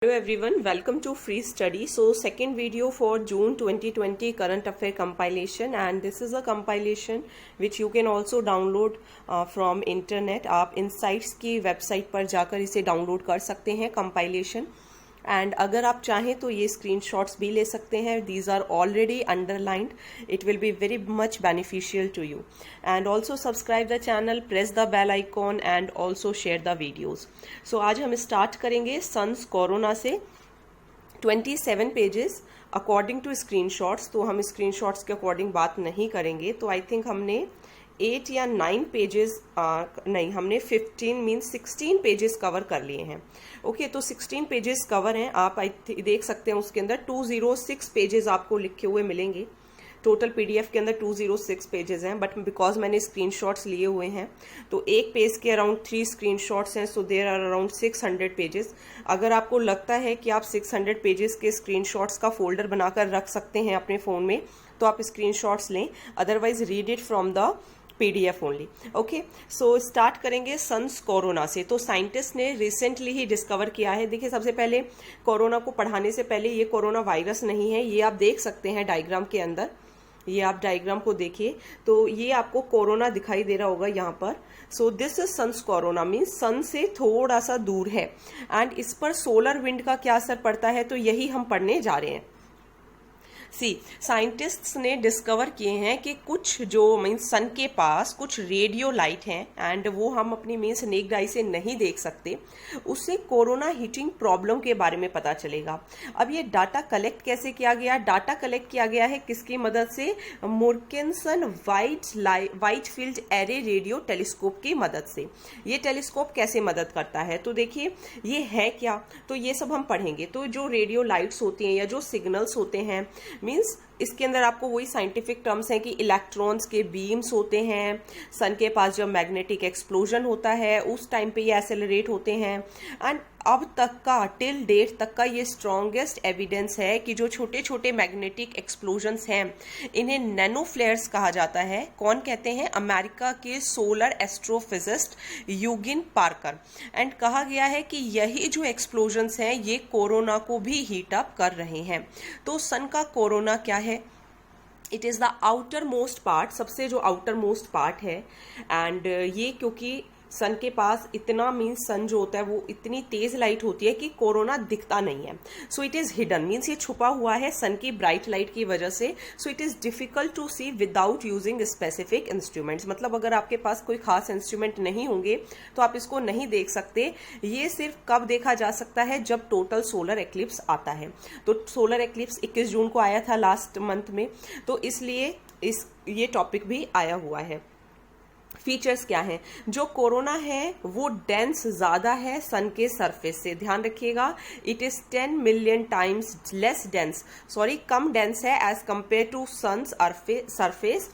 Hello everyone, welcome to Free Study. So second video for June 2020 current affair compilation, and this is a compilation which you can also download from internet. आप Insights की website पर जाकर इसे download कर सकते हैं compilation. And अगर आप चाहें तो ये स्क्रीनशॉट्स भी ले सकते हैं. These are already underlined. It will be very much beneficial to you. And also subscribe the channel, press the bell icon and also share the videos. So आज हम स्टार्ट करेंगे सन्स कोरोना से. 27 pages according to screenshots. तो हम screenshots के according बात नहीं करेंगे. तो आई थिंक हमने 8 या 9 पेजेस नहीं, हमने 16 पेजेस कवर कर लिए हैं. ओके, तो 16 पेजेस कवर हैं. आप देख सकते हैं उसके अंदर 206 पेजेस आपको लिखे हुए मिलेंगे. टोटल पीडीएफ के अंदर 206 पेजेस हैं, बट बिकॉज मैंने स्क्रीनशॉट्स लिए हुए हैं तो एक पेज के अराउंड 3 स्क्रीनशॉट्स हैं. So there are around 600 pages. अगर आपको लगता है कि आप 600 पेजेस के स्क्रीनशॉट्स का फोल्डर बनाकर रख सकते हैं अपने फ़ोन में, तो आप स्क्रीनशॉट्स लें. Otherwise read it from the PDF only. Okay, so start करेंगे सन्स कोरोना से. तो साइंटिस्ट ने रिसेंटली ही डिस्कवर किया है. देखिए, सबसे पहले कोरोना को पढ़ाने से पहले ये कोरोना वायरस नहीं है. ये आप देख सकते हैं डायग्राम के अंदर. ये आप डायग्राम को देखिए तो ये आपको कोरोना दिखाई दे रहा होगा यहाँ पर. So this is sun's corona, means sun से थोड़ा सा दूर है. एंड इस पर सोलर विंड का क्या असर पड़ता है, तो यही हम पढ़ने जा रहे हैं. साइंटिस्ट्स ने डिस्कवर किए हैं कि कुछ जो मीन्स सन के पास कुछ रेडियो लाइट हैं एंड वो हम अपनी मीन्स नेक्ड आई से नहीं देख सकते. उससे कोरोना हीटिंग प्रॉब्लम के बारे में पता चलेगा. अब ये डाटा कलेक्ट कैसे किया गया? डाटा कलेक्ट किया गया है किसकी मदद से? Murchison wide field array radio telescope की मदद से. ये टेलीस्कोप कैसे मदद करता है, तो देखिए ये है क्या, तो ये सब हम पढ़ेंगे. तो जो रेडियो लाइट्स होती हैं या जो सिग्नल्स होते हैं, मीन्स इसके अंदर आपको वही साइंटिफिक टर्म्स हैं कि इलेक्ट्रॉन्स के बीम्स होते हैं. सन के पास जब मैग्नेटिक एक्सप्लोजन होता है उस टाइम पे ये एक्सेलरेट होते हैं. एंड अब तक का टिल डेट तक का ये स्ट्रॉन्गेस्ट एविडेंस है कि जो छोटे छोटे मैग्नेटिक एक्सप्लोजन्स हैं इन्हें नैनो फ्लेयर्स कहा जाता है. कौन कहते हैं? अमेरिका के सोलर एस्ट्रोफिजिस्ट यूगिन पार्कर. एंड कहा गया है कि यही जो एक्सप्लोजन्स हैं ये कोरोना को भी हीट अप कर रहे हैं. तो सन का कोरोना क्या है? It is the outer most part, सबसे जो आउटर मोस्ट पार्ट है. एंड ये क्योंकि सन के पास इतना मीन्स सन जो होता है वो इतनी तेज लाइट होती है कि कोरोना दिखता नहीं है. सो इट इज हिडन, मीन्स ये छुपा हुआ है सन की ब्राइट लाइट की वजह से. So it is difficult to see without using specific instruments. मतलब अगर आपके पास कोई खास इंस्ट्रूमेंट नहीं होंगे तो आप इसको नहीं देख सकते. ये सिर्फ कब देखा जा सकता है? जब टोटल सोलर एक्लिप्स आता है. तो सोलर एक्लिप्स 21 जून को आया था लास्ट मंथ में, तो इसलिए ये टॉपिक भी आया हुआ है. फीचर्स क्या हैं? जो कोरोना है वो डेंस ज्यादा है सन के सरफेस से. ध्यान रखिएगा, it is 10 million times less dense, कम डेंस है as compared to sun's surface.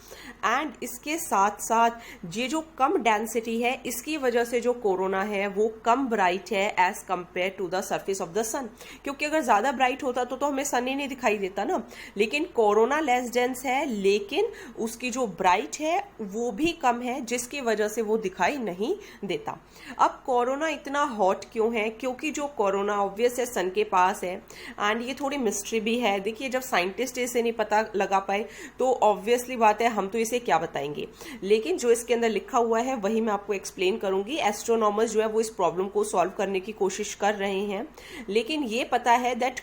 And इसके साथ साथ ये जो कम डेंसिटी है इसकी वजह से जो कोरोना है वो कम ब्राइट है as compared to the surface of the sun. क्योंकि अगर ज्यादा ब्राइट होता तो हमें सन ही नहीं दिखाई देता ना. लेकिन कोरोना लेस डेंस है, लेकिन उसकी जो ब्राइट है वो भी कम है, जिसकी वजह से वो दिखाई नहीं देता. अब कोरोना इतना हॉट क्यों है? क्योंकि जो कोरोना ऑब्वियस है सन के पास है. एंड ये थोड़ी मिस्ट्री भी है. देखिए, जब साइंटिस्ट इसे नहीं पता लगा पाए तो ऑब्वियसली बात है हम तो इसे क्या बताएंगे. लेकिन जो इसके अंदर लिखा हुआ है वही मैं आपको एक्सप्लेन करूंगी. एस्ट्रोनॉमर्स जो है वो इस प्रॉब्लम को सॉल्व करने की कोशिश कर रहे हैं. लेकिन ये पता है दैट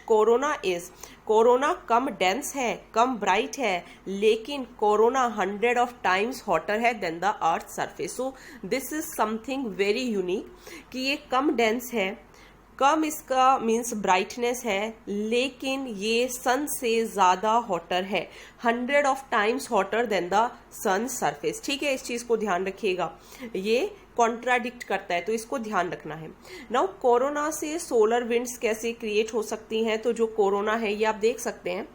कोरोना कम डेंस है, कम ब्राइट है, लेकिन कोरोना 100 ऑफ टाइम्स हॉटर है than the earth surface. So this is something very unique कि ये कम डेंस है, कम इसका मीन्स ब्राइटनेस है, लेकिन ये सन से ज्यादा हॉटर है, 100 of times hotter than the sun surface. ठीक है, इस चीज को ध्यान रखिएगा. ये कॉन्ट्राडिक्ट करता है तो इसको ध्यान रखना है. नाउ कोरोना से सोलर विंड्स कैसे क्रिएट हो सकती हैं? तो जो कोरोना है ये आप देख सकते हैं,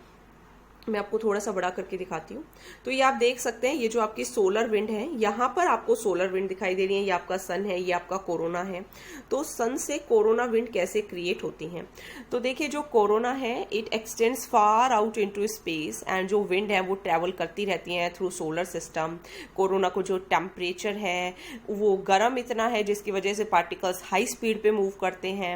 मैं आपको थोड़ा सा बड़ा करके दिखाती हूँ। तो ये आप देख सकते हैं, ये जो आपकी सोलर विंड है, यहाँ पर आपको सोलर विंड दिखाई दे रही है, ये आपका सन है, ये आपका कोरोना है। तो सन से कोरोना विंड कैसे क्रिएट होती हैं? तो देखिए, जो कोरोना है it extends far out into space, and जो विंड है वो ट्रैवल करती रहती है थ्रू सोलर सिस्टम। कोरोना को जो टेम्परेचर है वो गर्म इतना है जिसकी वजह से पार्टिकल्स हाई स्पीड पे मूव करते हैं,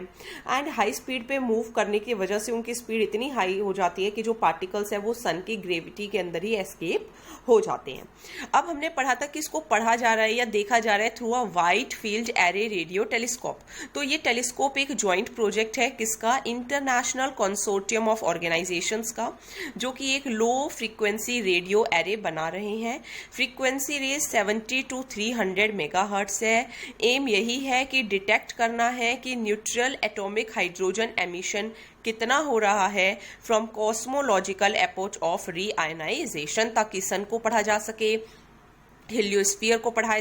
एंड हाई स्पीड पे मूव करने की वजह से उनकी स्पीड इतनी हाई हो जाती है कि जो पार्टिकल्स है वो सन की ग्रेविटी के अंदर ही एस्केप हो जाते हैं। अब हमने पढ़ा था कि इसको पढ़ा जा रहा है या देखा जा रहा है through a wide field array radio telescope. तो ये टेलीस्कोप एक ज्वाइंट प्रोजेक्ट है किसका? इंटरनेशनल कंसोर्टियम ऑफ ऑर्गेनाइजेशंस का, जो कि एक लो फ्रीक्वेंसी रेडियो एरे बना रहे हैं। फ्रीक्वेंसी रेंज 70 to 300 मेगाहर्ट्ज है। एम यही है कि डिटेक्ट करना है कि न्यूट्रल एटॉमिक हाइड्रोजन एमिशन कितना हो रहा है फ्रॉम कॉस्मोलॉजिकल एप्रोच ऑफ रीआयनाइजेशन, ताकि सन को पढ़ा जा सके, हेलियोस्फीयर को पढ़ा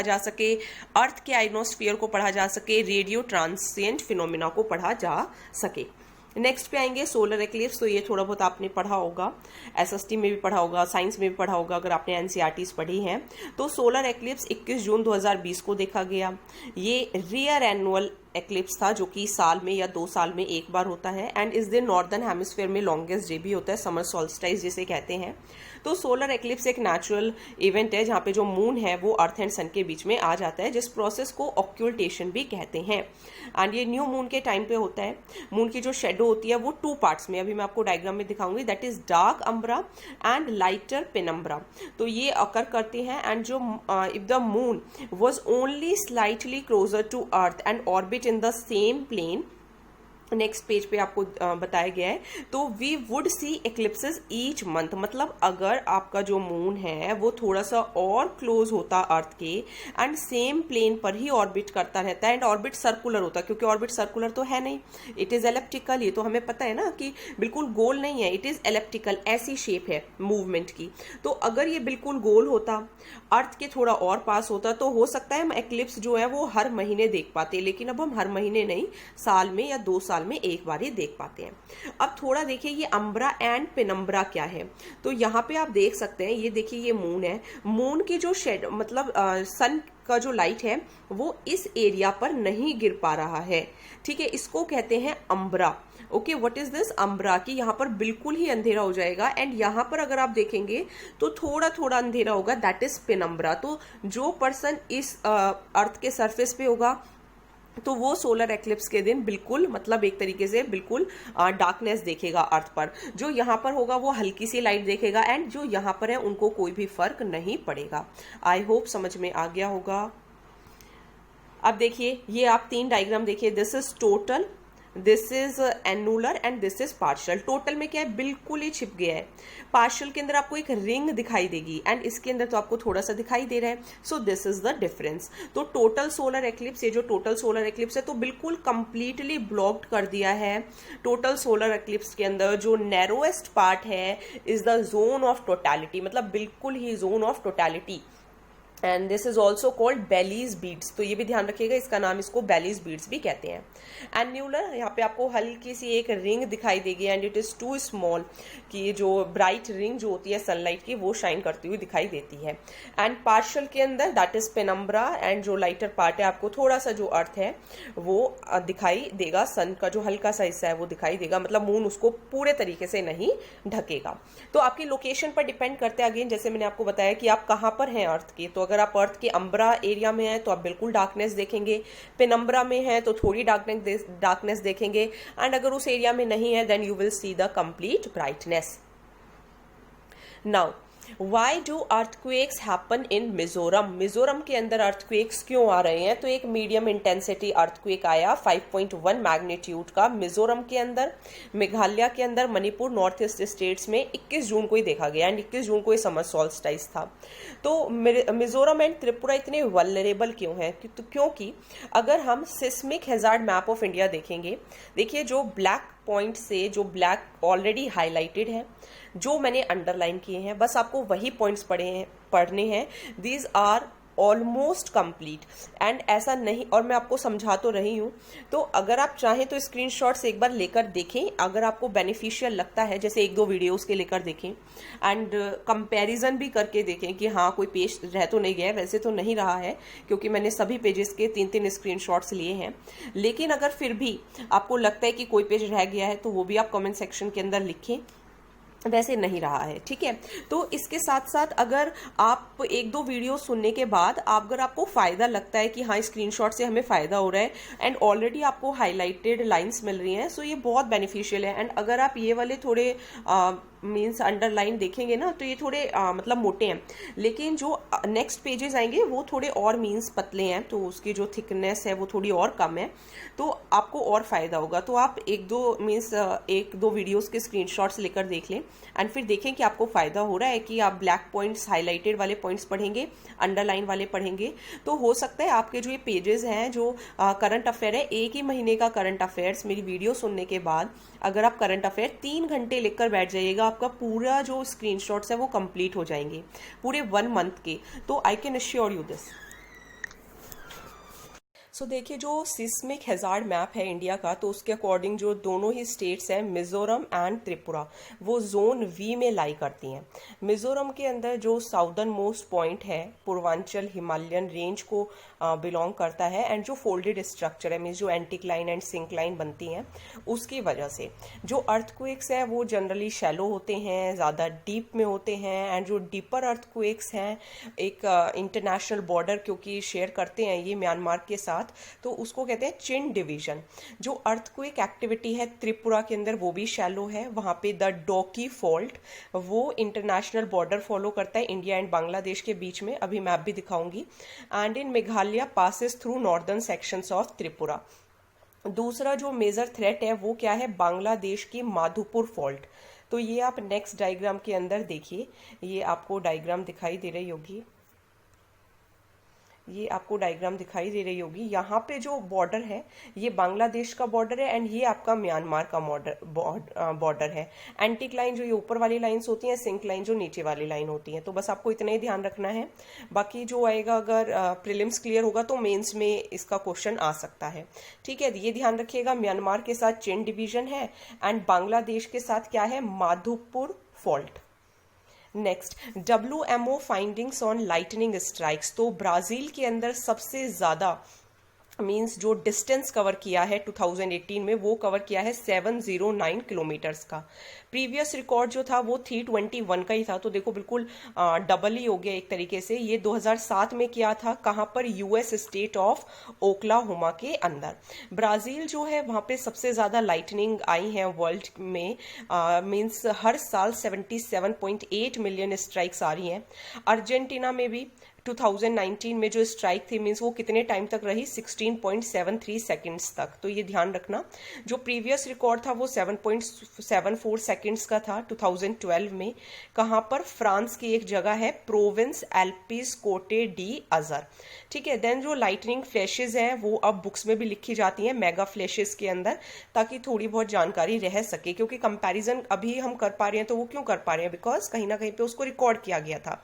जा सके, अर्थ के आइनोस्फीयर को पढ़ा जा सके, रेडियो ट्रांसिएंट फिनोमिना को पढ़ा जा सके। नेक्स्ट पे आएंगे सोलर एक्लिप्स। तो ये थोड़ा बहुत आपने पढ़ा होगा, एसएसटी में भी पढ़ा होगा, साइंस में भी पढ़ा होगा अगर आपने एनसीईआरटीज पढ़ी हैं। तो सोलर एक्लिप्स 21 जून 2020 को देखा गया। ये रियर एनुअल एक्लिप्स था जो कि साल में या 2 साल में एक बार होता है, एंड इस दिन नॉर्दर्न हेमिस्फीयर में लॉन्गेस्ट डे भी होता है, समर सॉल्स्टाइस जिसे कहते हैं। तो सोलर एक्लिप्स एक नेचुरल इवेंट है जहाँ पे जो मून है वो अर्थ एंड सन के बीच में आ जाता है, जिस प्रोसेस को ऑक्यूल्टेशन भी कहते हैं। एंड ये न्यू मून के टाइम पे होता है। मून की जो शेडो होती है वो 2 पार्ट्स में, अभी मैं आपको डायग्राम में दिखाऊंगी, that is dark umbra and lighter penumbra. तो ये अकर करती हैं, एंड जो if the moon was only slightly closer to earth and orbit in the same plane, next page पे आपको बताया गया है, तो we would see eclipses each month. मतलब अगर आपका जो मून है वो थोड़ा सा और क्लोज होता अर्थ के एंड सेम प्लेन पर ही ऑर्बिट करता रहता है, एंड ऑर्बिट सर्कुलर होता है, क्योंकि ऑर्बिट सर्कुलर तो है नहीं, इट इज एलिप्टिकल। ये तो हमें पता है ना कि बिल्कुल गोल नहीं है, इट इज एलिप्टिकल, ऐसी शेप है मूवमेंट की। तो अगर ये बिल्कुल गोल होता, अर्थ के थोड़ा और पास होता, तो हो सकता है हम एक्लिप्स जो है वो हर महीने देख पाते, लेकिन अब हम हर महीने नहीं, साल में या 2 साल में एक बार ही देख पाते हैं। अब थोड़ा देखिए ये अम्ब्रा एंड पेनम्ब्रा क्या है। तो यहाँ पे आप देख सकते हैं, ये देखिए ये मून है, मून की जो शेड मतलब सन का जो लाइट है वो इस एरिया पर नहीं गिर पा रहा है, ठीक है, इसको कहते हैं umbra. Okay, what is this umbra? की यहाँ पर बिल्कुल ही अंधेरा हो जाएगा, एंड यहाँ पर अगर आप देखेंगे तो थोड़ा थोड़ा अंधेरा होगा, दैट इज पेनम्ब्रा। तो जो पर्सन इस अर्थ के सरफेस पे होगा तो वो सोलर एक्लिप्स के दिन बिल्कुल मतलब एक तरीके से बिल्कुल डार्कनेस देखेगा अर्थ पर। जो यहाँ पर होगा वो हल्की सी लाइट देखेगा, एंड जो यहाँ पर है उनको कोई भी फर्क नहीं पड़ेगा। आई होप समझ में आ गया होगा। अब देखिए ये आप 3 डायग्राम देखिए, this is total, this is annular and this is partial. Total में क्या है, बिल्कुल ही छिप गया है। पार्शियल के अंदर आपको एक रिंग दिखाई देगी, एंड इसके अंदर तो आपको थोड़ा सा दिखाई दे रहा है, so this is the difference. तो टोटल सोलर एक्लिप्स, ये जो टोटल सोलर एक्लिप्स है तो बिल्कुल कंप्लीटली ब्लॉक्ड कर दिया है। टोटल सोलर एक्लिप्स के अंदर जो नैरोएस्ट पार्ट है is the zone of totality, मतलब बिल्कुल ही zone of totality, and this is also called Baily's beads. तो ये भी ध्यान रखिएगा, इसका नाम इसको बेलीज बीड्स भी कहते हैं। एन्यूलर, यहाँ पे आपको हल्की सी एक रिंग दिखाई देगी, and it is too small, कि जो ब्राइट रिंग जो होती है सनलाइट की वो शाइन करती हुई दिखाई देती है। एंड पार्शियल के अंदर दैट इज पेनम्ब्रा, एंड जो लाइटर पार्ट है आपको थोड़ा सा जो अर्थ है वो दिखाई देगा, सन का जो हल्का सा हिस्सा है वो दिखाई देगा, मतलब मून उसको पूरे तरीके से नहीं ढकेगा। तो आपकी लोकेशन पर डिपेंड करते हैं, अगेन जैसे मैंने आपको बताया कि आप कहाँ पर हैं अर्थ के। तो अगर आप अर्थ के अम्ब्रा एरिया में हैं तो आप बिल्कुल डार्कनेस देखेंगे, पेनम्ब्रा में हैं तो थोड़ी डार्कनेस देखेंगे, एंड अगर उस एरिया में नहीं है then you will see the complete brightness. Now why do earthquakes happen in Mizoram? Mizoram के अंदर अर्थक्वेक्स क्यों आ रहे हैं? तो एक मीडियम इंटेंसिटी अर्थक्वेक आया 5.1 मैग्नीट्यूड का मिजोरम के अंदर, मेघालय के अंदर, मणिपुर, नॉर्थ ईस्ट स्टेट्स में 21 जून को ही देखा गया, एंड 21 जून को ही समर सॉल्स्टाइस था। तो मिजोरम एंड त्रिपुरा इतने वल्नरेबल क्यों हैं? तो क्योंकि अगर हम seismic hazard map of India देखेंगे, देखिए जो ब्लैक पॉइंट से जो ब्लैक ऑलरेडी हाईलाइटेड है, जो मैंने अंडरलाइन किए हैं, बस आपको वही पॉइंट्स पढ़ने हैं। These are almost complete. And ऐसा नहीं, और मैं आपको समझा तो रही हूँ, तो अगर आप चाहें तो स्क्रीनशॉट्स एक बार लेकर देखें, अगर आपको बेनिफिशियल लगता है, जैसे एक दो वीडियोस के लेकर देखें एंड कंपैरिजन भी करके देखें कि हाँ कोई पेज रह तो नहीं गया है। वैसे तो नहीं रहा है क्योंकि मैंने सभी पेजेस के 3-3 स्क्रीनशॉट्स लिए हैं, लेकिन अगर फिर भी आपको लगता है कि कोई पेज रह गया है तो वो भी आप कमेंट सेक्शन के अंदर लिखें। वैसे नहीं रहा है, ठीक है। तो इसके साथ साथ अगर आप एक दो वीडियो सुनने के बाद अगर आपको फ़ायदा लगता है कि हाँ स्क्रीनशॉट से हमें फ़ायदा हो रहा है एंड ऑलरेडी आपको हाईलाइटेड लाइंस मिल रही हैं, सो ये बहुत बेनिफिशियल है। एंड अगर आप ये वाले थोड़े मीन्स अंडरलाइन देखेंगे ना तो ये थोड़े मतलब मोटे हैं, लेकिन जो नेक्स्ट पेजेस आएंगे वो थोड़े और मीन्स पतले हैं, तो उसकी जो थिकनेस है वो थोड़ी और कम है, तो आपको और फ़ायदा होगा। तो आप एक दो वीडियोस के स्क्रीनशॉट्स लेकर देख लें एंड फिर देखें कि आपको फ़ायदा हो रहा है कि आप ब्लैक पॉइंट्स, हाईलाइटेड वाले पॉइंट्स पढ़ेंगे, अंडरलाइन वाले पढ़ेंगे, तो हो सकता है आपके जो ये पेजेस हैं जो करंट अफेयर है, एक ही महीने का करंट अफेयर्स मेरी वीडियो सुनने के बाद अगर आप करंट अफेयर 3 घंटे लिखकर बैठ जाइएगा, आपका पूरा जो स्क्रीनशॉट्स है वो कंप्लीट हो जाएंगे पूरे 1 मंथ के। तो I can assure you this. So देखिए, जो सिस्मिक हैजार्ड मैप है इंडिया का, तो उसके अकॉर्डिंग जो दोनों ही स्टेट्स हैं मिजोरम एंड त्रिपुरा, वो जोन वी में लाई करती हैं। मिजोरम के अंदर जो साउदर्न मोस्ट पॉइंट है पूर्वांचल हिमालयन रेंज को बिलोंग करता है, एंड जो फोल्डेड स्ट्रक्चर है मीन्स जो एंटिक्लाइन एंड सिंक्लाइन बनती हैं, उसकी वजह से जो अर्थक्वेक्स है वो जनरली शैलो होते हैं, ज़्यादा डीप में होते हैं। एंड जो डीपर अर्थक्वेक्स हैं, एक इंटरनेशनल बॉर्डर क्योंकि शेयर करते हैं ये म्यांमार के साथ, तो उसको कहते हैं चिन डिवीजन। जो अर्थक्वेक एक्टिविटी है त्रिपुरा के अंदर वो भी शैलो है, वहां पे द डोकी फॉल्ट वो इंटरनेशनल बॉर्डर फॉलो करता है इंडिया एंड बांग्लादेश के बीच में, अभी मैप भी दिखाऊंगी। And in Meghalaya passes through northern sections of Tripura. दूसरा जो मेजर थ्रेट है वो क्या है, बांग्लादेश की माधुपुर फॉल्ट। तो ये आप नेक्स्ट डायग्राम के अंदर देखिए, ये आपको डायग्राम दिखाई दे रही होगी, ये आपको डायग्राम दिखाई दे रही होगी। यहाँ पे जो बॉर्डर है ये बांग्लादेश का बॉर्डर है एंड ये आपका म्यांमार का बॉर्डर है। एंटिक लाइन जो ये ऊपर वाली लाइंस होती हैं, सिंक लाइन जो नीचे वाली लाइन होती हैं। तो बस आपको इतना ही ध्यान रखना है, बाकी जो आएगा अगर प्रीलिम्स क्लियर होगा तो मेंस में इसका क्वेश्चन आ सकता है, ठीक है। ये ध्यान रखिएगा, म्यांमार के साथ चिन डिवीजन है एंड बांग्लादेश के साथ क्या है, Madhupur fault. Next, WMO findings on lightning strikes. तो ब्राजील के अंदर सबसे ज्यादा मीन्स जो डिस्टेंस कवर किया है 2018 में, वो कवर किया है 709 किलोमीटर्स का। प्रीवियस रिकॉर्ड जो था वो 321 का ही था, तो देखो बिल्कुल डबल ही हो गया एक तरीके से। ये 2007 में किया था, कहाँ पर, US स्टेट ऑफ ओक्लाहोमा के अंदर। ब्राजील जो है वहाँ पे सबसे ज़्यादा लाइटनिंग आई है वर्ल्ड में, मीन्स हर साल 77.8 मिलियन स्ट्राइक्स आ रही हैं। अर्जेंटीना में भी 2019 में जो स्ट्राइक थी मीन्स वो कितने टाइम तक रही, 16.73 सेकेंड्स तक। तो ये ध्यान रखना, जो प्रीवियस रिकॉर्ड था वो 7.74 सेकेंड्स का था 2012 में। कहाँ पर, फ्रांस की एक जगह है प्रोविंस एल्पीज कोटे डी अजर, ठीक है। देन जो लाइटनिंग फ्लैशेज हैं वो अब बुक्स में भी लिखी जाती हैं मेगा फ्लैशेज के अंदर, ताकि थोड़ी बहुत जानकारी रह सके, क्योंकि कंपैरिजन अभी हम कर पा रहे हैं तो वो क्यों कर पा रहे हैं, बिकॉज कहीं ना कहीं पे उसको रिकॉर्ड किया गया था।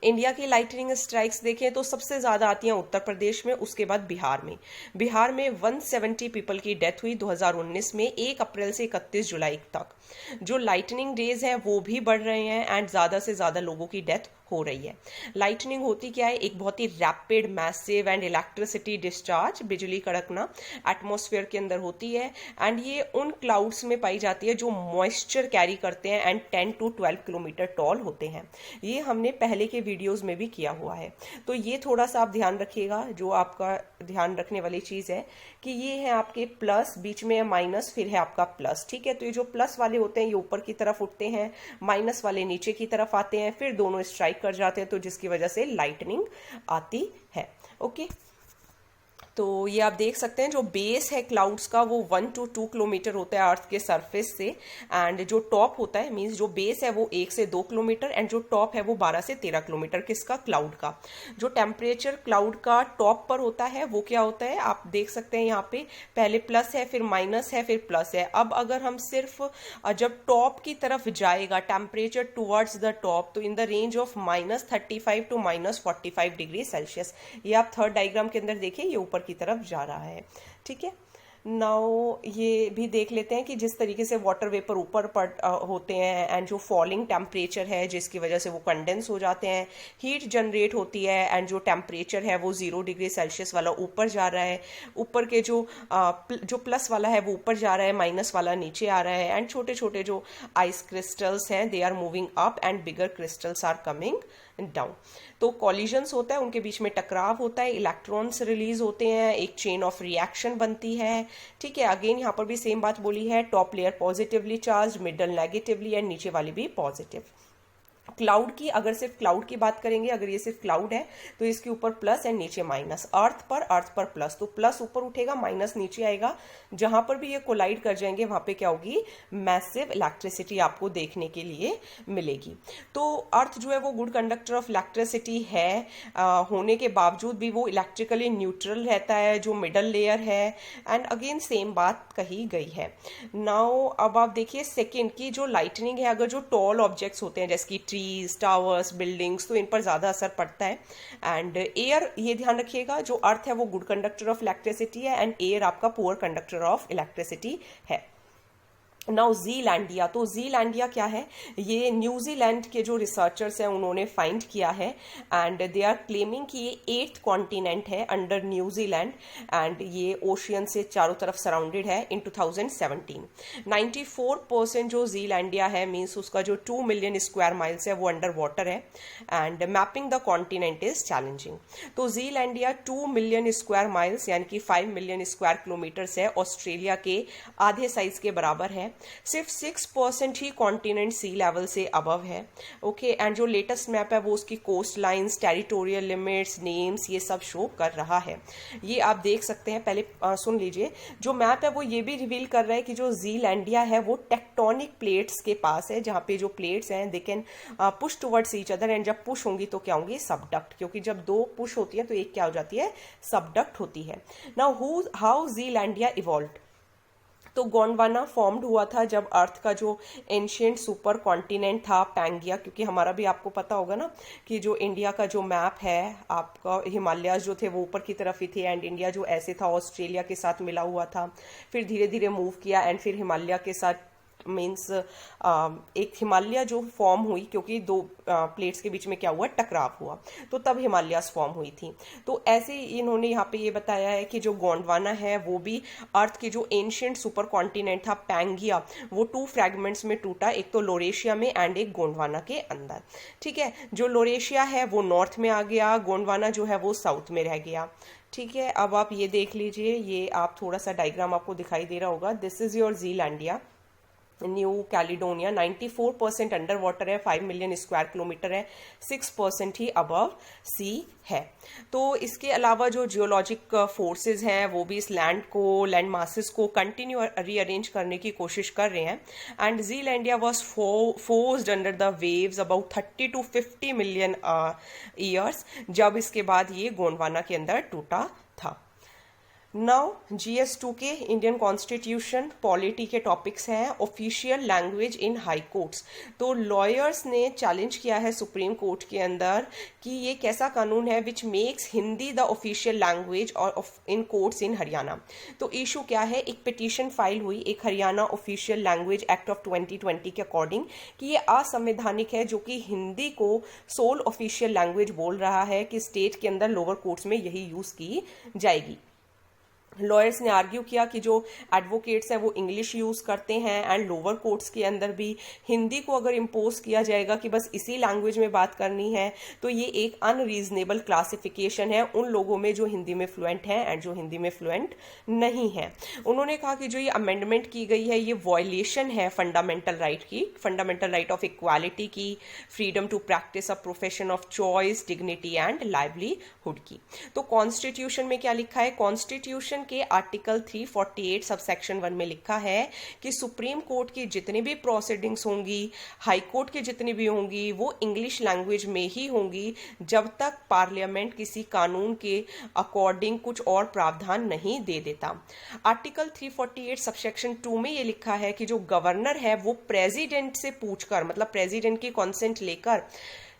इंडिया की लाइटनिंग स्ट्राइक्स देखें तो सबसे ज्यादा आती हैं उत्तर प्रदेश में, उसके बाद बिहार में। बिहार में 170 पीपल की डेथ हुई 2019 में, 1 अप्रैल से 31 जुलाई तक। जो लाइटनिंग डेज हैं वो भी बढ़ रहे हैं एंड ज्यादा से ज्यादा लोगों की डेथ हो रही है। लाइटनिंग होती क्या है, एक बहुत ही rapid, massive and electricity discharge, बिजली कड़कना एटमॉस्फेयर के अंदर होती है। एंड ये उन क्लाउड्स में पाई जाती है जो मॉइस्चर कैरी करते हैं एंड 10 to 12 किलोमीटर टॉल होते हैं। ये हमने पहले के वीडियोस में भी किया हुआ है, तो ये थोड़ा सा आप ध्यान रखिएगा। जो आपका ध्यान रखने वाली चीज है कि ये है आपके प्लस, बीच में है माइनस, फिर है आपका प्लस, ठीक है। तो ये जो प्लस वाले होते हैं ये ऊपर की तरफ उठते हैं, माइनस वाले नीचे की तरफ आते हैं, फिर दोनों स्ट्राइक कर जाते हैं, तो जिसकी वजह से लाइटनिंग आती है। ओके, तो ये आप देख सकते हैं जो बेस है क्लाउड्स का वो 1 to 2 किलोमीटर होता है अर्थ के सरफेस से, एंड जो टॉप होता है मींस जो बेस है वो 1 से 2 किलोमीटर एंड जो टॉप है वो 12 से 13 किलोमीटर किसका, क्लाउड का। जो टेम्परेचर क्लाउड का टॉप पर होता है वो क्या होता है, आप देख सकते हैं यहाँ पे पहले प्लस है, फिर माइनस है, फिर प्लस है। अब अगर हम सिर्फ जब टॉप की तरफ जाएगा टेम्परेचर टुवर्ड्स द टॉप, तो in the range of -35 to -45 degree Celsius. ये आप थर्ड डायग्राम के अंदर देखिए, ये ऊपर की तरफ जा रहा है। ठीक है, नाउ ये भी देख लेते हैं कि जिस तरीके से वाटर वेपर ऊपर होते हैं एंड जो फॉलिंग टेम्परेचर है जिसकी वजह से वो कंडेंस हो जाते हैं, हीट जनरेट होती है एंड जो टेम्परेचर है वो 0 डिग्री सेल्सियस वाला ऊपर जा रहा है, ऊपर के जो प्लस वाला है वो ऊपर जा रहा है, माइनस वाला नीचे आ रहा है, एंड छोटे छोटे जो आइस क्रिस्टल्स हैं they are moving up and bigger crystals are coming down. तो कॉलिजन्स होता है, उनके बीच में टकराव होता है, इलेक्ट्रॉन्स रिलीज होते हैं, एक चेन ऑफ रिएक्शन बनती है। ठीक है, अगेन यहाँ पर भी सेम बात बोली है, top layer positively charge, middle negatively and नीचे वाली भी पॉजिटिव। क्लाउड की अगर सिर्फ क्लाउड की बात करेंगे, अगर ये सिर्फ क्लाउड है तो इसके ऊपर प्लस एंड नीचे माइनस, अर्थ पर प्लस, तो प्लस ऊपर उठेगा माइनस नीचे आएगा, जहां पर भी ये कोलाइड कर जाएंगे वहां पे क्या होगी, मैसिव इलेक्ट्रिसिटी आपको देखने के लिए मिलेगी। तो अर्थ जो है वो गुड कंडक्टर ऑफ इलेक्ट्रिसिटी है, होने के बावजूद भी वो इलेक्ट्रिकली न्यूट्रल रहता है जो मिडल लेयर है, एंड अगेन सेम बात कही गई है। नाउ अब आप देखिए सेकेंड की जो लाइटनिंग है, अगर जो टॉल ऑब्जेक्ट्स होते हैं जैसे कि ट्रीज, टावर्स, बिल्डिंग्स, तो इन पर ज्यादा असर पड़ता है। एंड एयर, ये ध्यान रखिएगा, जो अर्थ है वो गुड कंडक्टर ऑफ इलेक्ट्रिसिटी है एंड एयर आपका पुअर कंडक्टर ऑफ इलेक्ट्रिसिटी है। नाउ जीलैंडिया, तो जीलैंडिया क्या है, ये न्यूजीलैंड के जो रिसर्चर्स हैं उन्होंने फाइंड किया है एंड दे आर क्लेमिंग कि ये 8th कॉन्टिनेंट है अंडर न्यूजीलैंड एंड ये ओशियन से चारों तरफ सराउंडेड है। इन 2017 94% जो जीलैंडिया है मीन्स उसका जो 2 मिलियन स्क्वायर माइल्स है वो अंडर वाटर है and mapping the continent is challenging. तो जीलैंडिया 2 मिलियन स्क्वायर माइल्स यानी कि 5 मिलियन स्क्वायर किलोमीटर्स है, ऑस्ट्रेलिया के आधे साइज के बराबर है। सिर्फ 6% ही कॉन्टिनेंट सी लेवल से अबव है। ओके, एंड जो लेटेस्ट मैप है वो उसकी coast lines, territorial limits, names ये सब शो कर रहा है। ये आप देख सकते हैं, पहले सुन लीजिए, जो मैप है वो ये भी रिवील कर रहा है कि जो जीलैंडिया है वो टेक्टोनिक प्लेट्स के पास है, जहाँ पे जो प्लेट्स हैं they can push towards each other, and जब पुश होंगी तो क्या होंगी, सबडक्ट, क्योंकि जब दो पुश होती है तो एक क्या हो जाती है, सबडक्ट होती है। नाउ हाउ जीलैंडिया इवॉल्व्ड, तो गोंडवाना फॉर्म्ड हुआ था जब अर्थ का जो एंशियंट सुपर कॉन्टिनेंट था पैंगिया, क्योंकि हमारा भी आपको पता होगा ना कि जो इंडिया का जो मैप है आपका, हिमालयाज जो थे वो ऊपर की तरफ ही थे एंड इंडिया जो ऐसे था ऑस्ट्रेलिया के साथ मिला हुआ था, फिर धीरे धीरे मूव किया एंड फिर हिमालय के साथ मीन्स एक हिमालय जो फॉर्म हुई, क्योंकि दो प्लेट्स के बीच में क्या हुआ, टकराव हुआ, तो तब हिमालयास फॉर्म हुई थी। तो ऐसे इन्होंने यहाँ पे ये बताया है कि जो गोंडवाना है वो भी अर्थ के जो एंशियंट सुपर कॉन्टिनेंट था पैंगिया, वो 2 फ्रैगमेंट्स में टूटा, एक तो लोरेशिया में एंड एक गोंडवाना के अंदर। ठीक है, जो लोरेशिया है वो नॉर्थ में आ गया, गोंडवाना जो है वो साउथ में रह गया। ठीक है, अब आप ये देख लीजिए, ये आप थोड़ा सा डायग्राम आपको दिखाई दे रहा होगा, this is your Zealandia. New Caledonia 94% under water है, 5 मिलियन स्क्वायर किलोमीटर है, 6% ही अबव सी है। तो इसके अलावा जो जियोलॉजिक फोर्सेस हैं वो भी इस लैंड मासेस को कंटिन्यू रीअरेंज करने की कोशिश कर रहे हैं and Zealandia was forced under the waves about 30 to 50 million years, जब इसके बाद ये गोंडवाना के अंदर टूटा था। नाउ GS2 के इंडियन कॉन्स्टिट्यूशन पॉलिटी के टॉपिक्स हैं, official language in high courts. तो लॉयर्स ने चैलेंज किया है सुप्रीम कोर्ट के अंदर कि ये कैसा कानून है which makes Hindi the official language और इन कोर्ट्स इन हरियाणा। तो इशू क्या है, एक पिटीशन फाइल हुई एक Haryana official language act of 2020 के अकॉर्डिंग कि ये असंवैधानिक है, जो कि हिंदी को सोल ऑफिशियल लैंग्वेज बोल रहा है कि स्टेट के अंदर लोअर कोर्ट्स में यही यूज की जाएगी। लॉयर्स ने आर्ग्यू किया कि जो एडवोकेट्स हैं वो इंग्लिश यूज़ करते हैं, एंड लोअर कोर्ट्स के अंदर भी हिंदी को अगर इम्पोज किया जाएगा कि बस इसी लैंग्वेज में बात करनी है, तो ये एक अनरीजनेबल क्लासिफिकेशन है उन लोगों में जो हिंदी में फ्लुएंट हैं एंड जो हिंदी में फ्लुएंट नहीं है। उन्होंने कहा कि जो ये अमेंडमेंट की गई है ये वॉयलेशन है फंडामेंटल राइट की, फंडामेंटल राइट ऑफ इक्वालिटी की, freedom to practise a profession of choice, dignity and livelihood की। तो कॉन्स्टिट्यूशन में क्या लिखा है? कॉन्स्टिट्यूशन के आर्टिकल 348 सब सेक्शन 1 में लिखा है कि सुप्रीम कोर्ट की जितनी भी प्रोसीडिंग्स होंगी, हाई कोर्ट की जितनी भी होंगी, वो इंग्लिश लैंग्वेज में ही होंगी जब तक पार्लियामेंट किसी कानून के अकॉर्डिंग कुछ और प्रावधान नहीं दे देता। आर्टिकल 348 सब सेक्शन 2 में ये लिखा है कि जो गवर्नर है वो प्रेसिडेंट से पूछकर, मतलब प्रेसिडेंट की कॉन्सेंट लेकर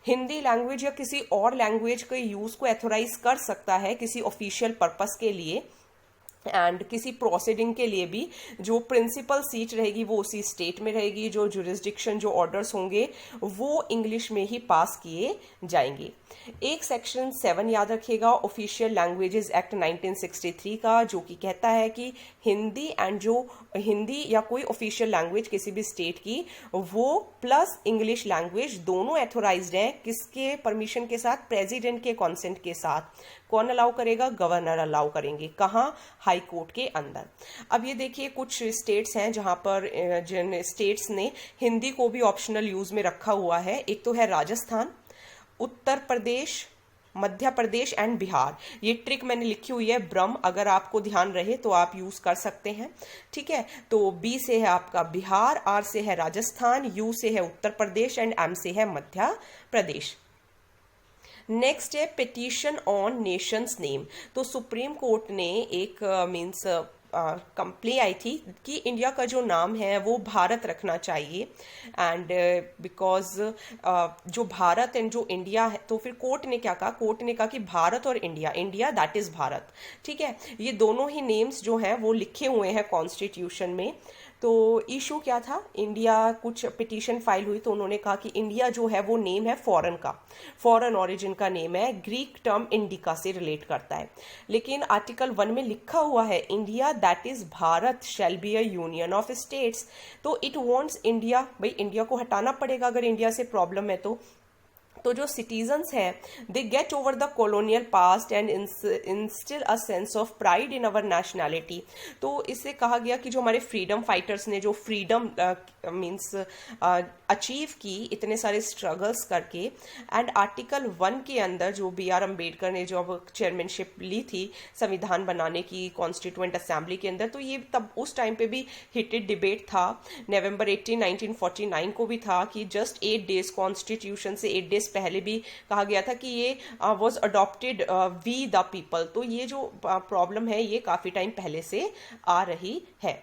हिंदी लैंग्वेज या किसी और लैंग्वेज के यूज को एथोराइज कर सकता है किसी ऑफिशियल पर्पस के लिए, एंड किसी प्रोसीडिंग के लिए भी जो प्रिंसिपल सीट रहेगी वो उसी स्टेट में रहेगी, जो जुरिस्डिक्शन, जो ऑर्डर्स होंगे वो इंग्लिश में ही पास किए जाएंगे। एक सेक्शन 7 याद रखिएगा ऑफिशियल लैंग्वेजेस एक्ट 1963 का, जो कि कहता है कि हिंदी एंड जो हिंदी या कोई ऑफिशियल लैंग्वेज किसी भी स्टेट की, वो प्लस इंग्लिश लैंग्वेज दोनों एथोराइज्ड हैं, किसके परमिशन के साथ? प्रेसिडेंट के कॉन्सेंट के साथ। कौन अलाउ करेगा? गवर्नर अलाउ करेंगे। कहाँ? हाई कोर्ट के अंदर। अब ये देखिए कुछ स्टेट्स हैं जहां पर जिन स्टेट्स ने हिंदी को भी ऑप्शनल यूज में रखा हुआ है। एक तो है राजस्थान, उत्तर प्रदेश, मध्य प्रदेश एंड बिहार। ये ट्रिक मैंने लिखी हुई है ब्रह्म, अगर आपको ध्यान रहे तो आप यूज कर सकते हैं, ठीक है। तो बी से है आपका बिहार, आर से है राजस्थान, यू से है उत्तर प्रदेश एंड एम से है मध्य प्रदेश। नेक्स्ट है पिटीशन ऑन नेशंस नेम। तो सुप्रीम कोर्ट ने एक मीन्स कंप्लेन आई थी कि इंडिया का जो नाम है वो भारत रखना चाहिए, एंड बिकॉज जो भारत एंड जो इंडिया है, तो फिर कोर्ट ने क्या कहा? कोर्ट ने कहा कि भारत और India, India that is Bharat, ठीक है। ये दोनों ही नेम्स जो हैं वो लिखे हुए हैं कॉन्स्टिट्यूशन में। तो इशू क्या था? इंडिया कुछ पिटीशन फाइल हुई तो उन्होंने कहा कि इंडिया जो है वो नेम है फॉरेन का, फॉरेन ओरिजिन का नेम है, ग्रीक टर्म इंडिका से रिलेट करता है। लेकिन आर्टिकल 1 में लिखा हुआ है India that is Bharat shall be a union of states. तो इट वांट्स इंडिया, भाई इंडिया को हटाना पड़ेगा अगर इंडिया से प्रॉब्लम है तो जो सिटीजन्स हैं they get over the colonial past and instil a sense of pride in our nationality. तो इससे कहा गया कि जो हमारे फ्रीडम फाइटर्स ने जो फ्रीडम मीन्स अचीव की इतने सारे स्ट्रगल्स करके, एंड आर्टिकल 1 के अंदर जो B.R. अम्बेडकर ने जो अब चेयरमैनशिप ली थी संविधान बनाने की कॉन्स्टिट्यूएंट असेंबली के अंदर, तो ये तब उस टाइम पे भी हीटेड डिबेट था। नवंबर 18, 1949 को भी था कि जस्ट 8 डेज कॉन्स्टिट्यूशन से 8 डेज पहले भी कहा गया था कि ये was adopted we the people. तो ये जो प्रॉब्लम है ये काफी टाइम पहले से आ रही है।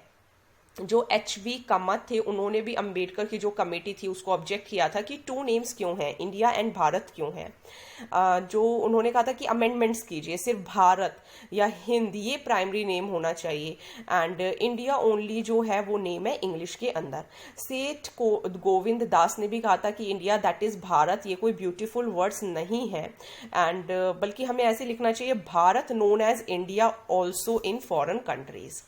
जो HV कामत थे उन्होंने भी अंबेडकर की जो कमेटी थी उसको ऑब्जेक्ट किया था कि 2 नेम्स क्यों हैं, इंडिया एंड भारत क्यों हैं। जो उन्होंने कहा था कि अमेंडमेंट्स कीजिए, सिर्फ भारत या हिंद ये प्राइमरी नेम होना चाहिए, एंड इंडिया ओनली जो है वो नेम है इंग्लिश के अंदर। सेठ गोविंद दास ने भी कहा था कि इंडिया दैट इज भारत ये कोई ब्यूटीफुल वर्ड्स नहीं है, एंड बल्कि हमें ऐसे लिखना चाहिए Bharat known as India also in foreign countries.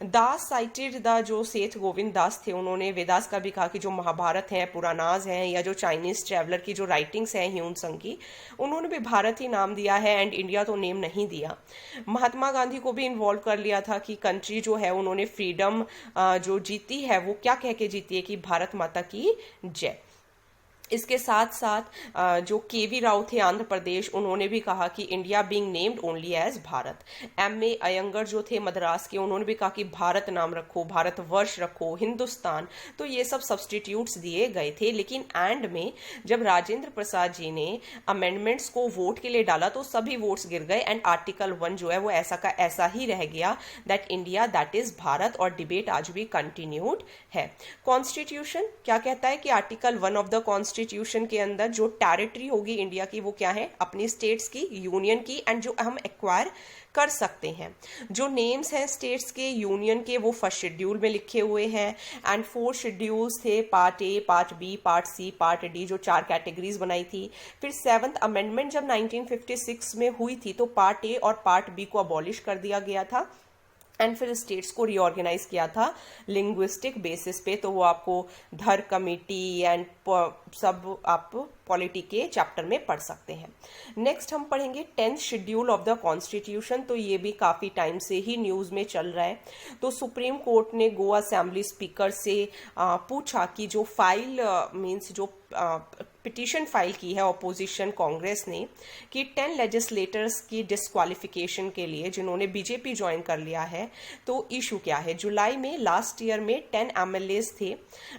Das cited the जो सेठ गोविंद दास थे उन्होंने वेदास का भी कहा कि जो महाभारत है, पुरानाज हैं, या जो चाइनीज ट्रैवलर की जो राइटिंग्स हैं ह्यून संग की, उन्होंने भी भारत ही नाम दिया है एंड इंडिया तो नेम नहीं दिया। महात्मा गांधी को भी इन्वॉल्व कर लिया था कि कंट्री जो है उन्होंने फ्रीडम जो जीती है वो क्या कह के जीती है कि भारत माता की जय। इसके साथ साथ जो KV राव थे आंध्र प्रदेश, उन्होंने भी कहा कि India being named only as Bharat. MA Ayyangar जो थे मद्रास के, उन्होंने भी कहा कि भारत नाम रखो, भारतवर्ष रखो, हिंदुस्तान। तो ये सब सब्सटीट्यूट्स दिए गए थे, लेकिन एंड में जब राजेंद्र प्रसाद जी ने अमेंडमेंट्स को वोट के लिए डाला तो सभी वोट्स गिर गए एंड आर्टिकल 1 जो है वो ऐसा का ऐसा ही रह गया that India that is Bharat, और डिबेट आज भी कंटिन्यूड है। कॉन्स्टिट्यूशन क्या कहता है कि आर्टिकल 1 ऑफ द कॉन्स्टिट्यूशन के अंदर जो टेरिटरी होगी इंडिया की वो क्या है? अपनी स्टेट्स की, यूनियन की, एंड जो हम एक्वायर कर सकते हैं। जो नेम्स हैं स्टेट्स के, यूनियन के, वो फर्स्ट शेड्यूल में लिखे हुए हैं, एंड 4 शेड्यूल्स थे, part A, part B, part C, part D, जो 4 कैटेगरीज बनाई थी। फिर 7th अमेंडमेंट जब 1956 में हुई थी तो पार्ट A और पार्ट B को अबॉलिश कर दिया गया था, एंड फिर स्टेट्स को रीऑर्गेनाइज किया था लिंग्विस्टिक बेसिस पे। तो वो आपको धर कमेटी एंड सब आप पॉलिटी के चैप्टर में पढ़ सकते हैं। नेक्स्ट हम पढ़ेंगे 10th schedule of the constitution. तो ये भी काफ़ी टाइम से ही न्यूज़ में चल रहा है। तो सुप्रीम कोर्ट ने गोवा असेंबली स्पीकर से पूछा कि जो फाइल मीन्स जो पिटीशन फाइल की है ऑपोजिशन कांग्रेस ने कि 10 लेजिस्लेटर्स की डिस्क्वालिफिकेशन के लिए जिन्होंने बीजेपी ज्वाइन कर लिया है, तो इशू क्या है। जुलाई में लास्ट ईयर में 10 एमएलएस थे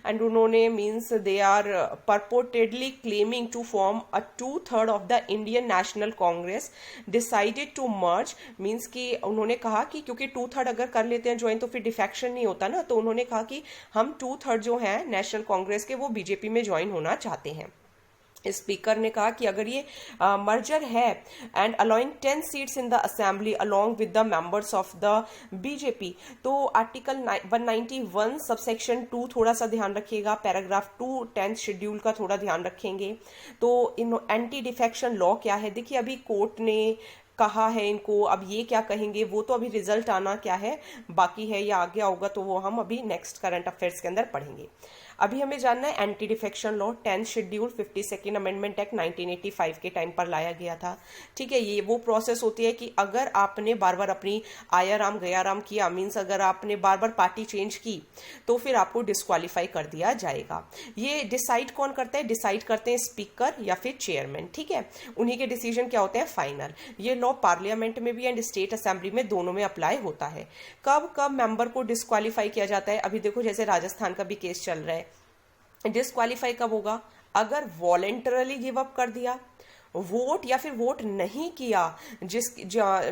एंड उन्होंने means they are purportedly claiming to form a 2/3 of the Indian National Congress decided to merge. Means कि उन्होंने कहा कि क्योंकि 2/3 अगर कर लेते हैं ज्वाइन तो फिर डिफेक्शन नहीं होता ना, तो उन्होंने कहा कि हम 2/3 जो हैं नेशनल कांग्रेस के वो बीजेपी में ज्वाइन होना चाहते हैं। स्पीकर ने कहा कि अगर ये मर्जर है and allowing 10 seats in the assembly along with the members of the BJP, तो आर्टिकल 191 सबसेक्शन 2 थोड़ा सा ध्यान रखिएगा, पैराग्राफ 2 10th शेड्यूल का थोड़ा ध्यान रखेंगे। तो इन एंटी डिफेक्शन लॉ क्या है, देखिए अभी कोर्ट ने कहा है इनको, अब ये क्या कहेंगे वो तो अभी रिजल्ट आना क्या है बाकी है, या आगे होगा तो वो हम अभी नेक्स्ट करंट अफेयर्स के अंदर पढ़ेंगे। अभी हमें जानना है anti defection law 10th schedule 52nd amendment act 1985 के टाइम पर लाया गया था। ठीक है, ये वो प्रोसेस होती है कि अगर आपने बार बार अपनी आयाराम गयाराम किया, मीन्स अगर आपने बार बार पार्टी चेंज की तो फिर आपको डिस्क्वालीफाई कर दिया जाएगा। ये डिसाइड कौन करता है, डिसाइड करते हैं स्पीकर या फिर चेयरमैन। ठीक है, उन्हीं के डिसीजन क्या होते हैं फाइनल। ये लॉ पार्लियामेंट में भी एंड स्टेट असेंबली में दोनों में अप्लाई होता है। कब कब मेंबर को डिस्क्वालीफाई किया जाता है, अभी देखो जैसे राजस्थान का भी केस चल रहा है। डिस्क्वालीफाई कब होगा, अगर वॉलेंटरली गिव अप कर दिया, वोट या फिर वोट नहीं किया,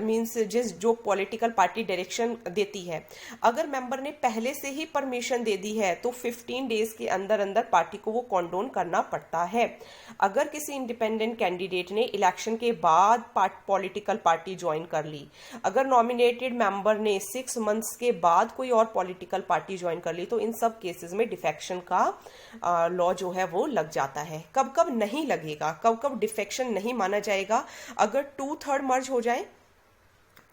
मीन्स जो पॉलिटिकल पार्टी डायरेक्शन देती है, अगर मेंबर ने पहले से ही परमिशन दे दी है तो 15 डेज के अंदर अंदर पार्टी को वो कॉन्डोन करना पड़ता है। अगर किसी इंडिपेंडेंट कैंडिडेट ने इलेक्शन के बाद पॉलिटिकल पार्टी ज्वाइन कर ली, अगर नॉमिनेटेड मेंबर ने 6 मंथ्स के बाद कोई और पॉलिटिकल पार्टी ज्वाइन कर ली, तो इन सब केसेस में डिफेक्शन का लॉ जो है वो लग जाता है। कब कब नहीं लगेगा, कब कब डिफेक्शन नहीं माना जाएगा, अगर 2/3 मर्ज हो जाए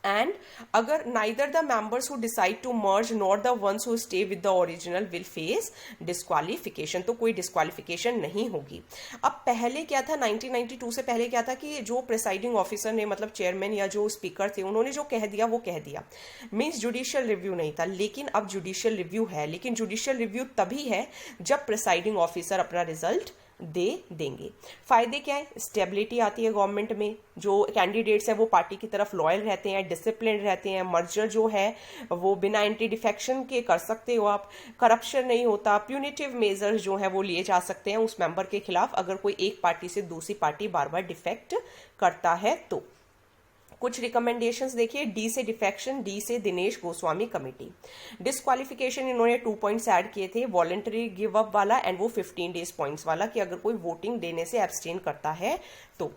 एंड अगर neither the members who decide to merge nor the ones who stay with the original will face disqualification, तो कोई डिस्क्वालिफिकेशन नहीं होगी। अब पहले क्या था, 1992 से पहले क्या था कि जो प्रिसाइडिंग ऑफिसर ने मतलब चेयरमैन या जो स्पीकर थे उन्होंने जो कह दिया वो कह दिया, मीन्स जुडिशियल रिव्यू नहीं था। लेकिन अब जुडिशियल रिव्यू है, लेकिन जुडिशियल रिव्यू तभी है जब प्रिसाइडिंग ऑफिसर अपना रिजल्ट दे देंगे। फायदे क्या है, स्टेबिलिटी आती है गवर्नमेंट में, जो कैंडिडेट्स है वो पार्टी की तरफ लॉयल रहते हैं, डिसिप्लिन रहते हैं, मर्जर जो है वो बिना एंटी डिफेक्शन के कर सकते हो आप, करप्शन नहीं होता, प्यूनिटिव मेजर्स जो है वो लिए जा सकते हैं उस मेंबर के खिलाफ अगर कोई एक पार्टी से दूसरी पार्टी बार बार डिफेक्ट करता है। तो कुछ रिकमेंडेशंस देखिए, डी से डिफेक्शन, डी से दिनेश गोस्वामी कमेटी। डिस्क्वालिफिकेशन इन्होंने 2 पॉइंट्स ऐड किए थे, वॉलेंटरी गिव अप वाला एंड वो 15 डेज पॉइंट्स वाला कि अगर कोई वोटिंग देने से एब्सटेन करता है तो।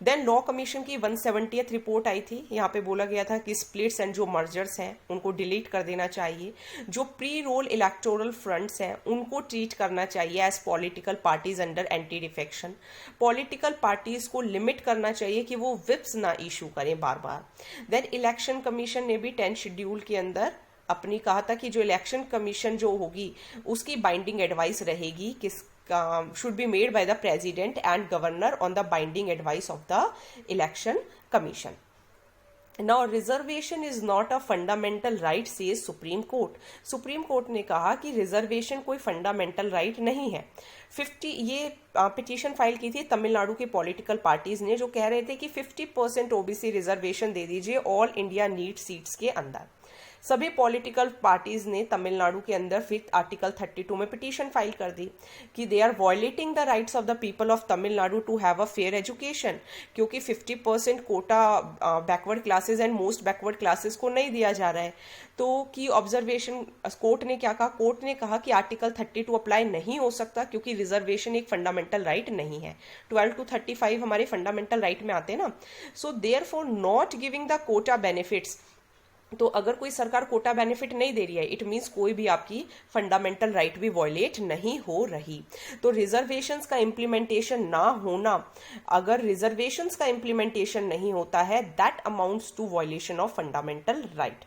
देन लॉ कमीशन की 170th रिपोर्ट आई थी, यहाँ पे बोला गया था कि स्प्लिट्स एंड जो मर्जर्स हैं उनको डिलीट कर देना चाहिए, जो प्री रोल इलेक्टोरल फ्रंट्स हैं उनको ट्रीट करना चाहिए as political parties under anti defection. Political parties को लिमिट करना चाहिए कि वो विप्स ना इशू करें बार बार। देन इलेक्शन कमीशन ने भी 10th शेड्यूल के अंदर अपनी कहा था कि जो इलेक्शन कमीशन जो होगी उसकी बाइंडिंग एडवाइस रहेगी किस should be made by the president and governor on the binding advice of the election commission. Now reservation is not a fundamental right says Supreme Court. Supreme Court ने कहा कि reservation कोई fundamental right नहीं है। 50 ये petition file की थी तमिलनाडु के पॉलिटिकल पार्टीज ने, जो कह रहे थे कि 50% ओबीसी रिजर्वेशन दे दीजिए ऑल इंडिया नीट सीट्स के अंदर। सभी पॉलिटिकल पार्टीज ने तमिलनाडु के अंदर फिर आर्टिकल 32 में पिटीशन फाइल कर दी कि they are violating the rights of the people of Tamil Nadu to have a fair education, क्योंकि 50% quota backward classes and most backward classes को नहीं दिया जा रहा है। तो की ऑब्जर्वेशन कोर्ट ने क्या कहा, कोर्ट ने कहा कि आर्टिकल 32 अप्लाई नहीं हो सकता क्योंकि रिजर्वेशन एक फंडामेंटल राइट नहीं है। 12 to 35 हमारे फंडामेंटल राइट में आते हैं ना। So therefore not giving the quota benefits, तो अगर कोई सरकार कोटा बेनिफिट नहीं दे रही है इट मीन्स कोई भी आपकी फंडामेंटल राइट भी वॉयलेट नहीं हो रही। तो रिजर्वेशंस का इम्प्लीमेंटेशन ना होना, अगर रिजर्वेशंस का इम्प्लीमेंटेशन नहीं होता है that amounts to violation of fundamental right.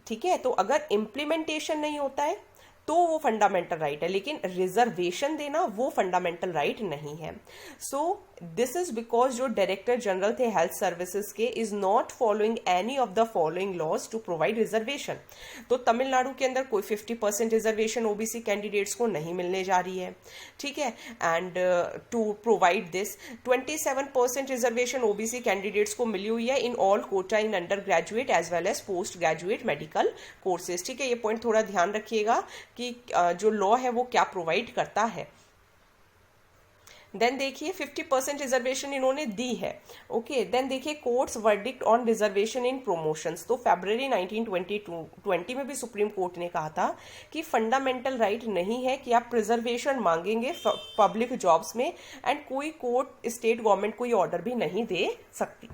ठीक है, तो अगर इम्प्लीमेंटेशन नहीं होता है तो वो फंडामेंटल राइट है, लेकिन रिजर्वेशन देना वो फंडामेंटल राइट नहीं है। सो दिस इज बिकॉज जो डायरेक्टर जनरल थे हेल्थ सर्विसेज के is not following any of the following laws to provide reservation. तो तमिलनाडु के अंदर कोई 50% रिजर्वेशन ओबीसी कैंडिडेट्स को नहीं मिलने जा रही है, ठीक है। And to provide this 27% reservation OBC candidates को मिली हुई है in all quota in undergraduate as well as postgraduate medical courses, ठीक है। ये पॉइंट थोड़ा ध्यान रखिएगा कि जो लॉ है वो क्या प्रोवाइड करता है। देन देखिए 50% रिजर्वेशन इन्होंने दी है, ओके। देन देखिए courts verdict on reservation in promotions. तो फरवरी 1920 में भी सुप्रीम कोर्ट ने कहा था कि फंडामेंटल राइट नहीं है कि आप रिजर्वेशन मांगेंगे पब्लिक जॉब्स में, एंड कोई कोर्ट स्टेट गवर्नमेंट कोई ऑर्डर भी नहीं दे सकती।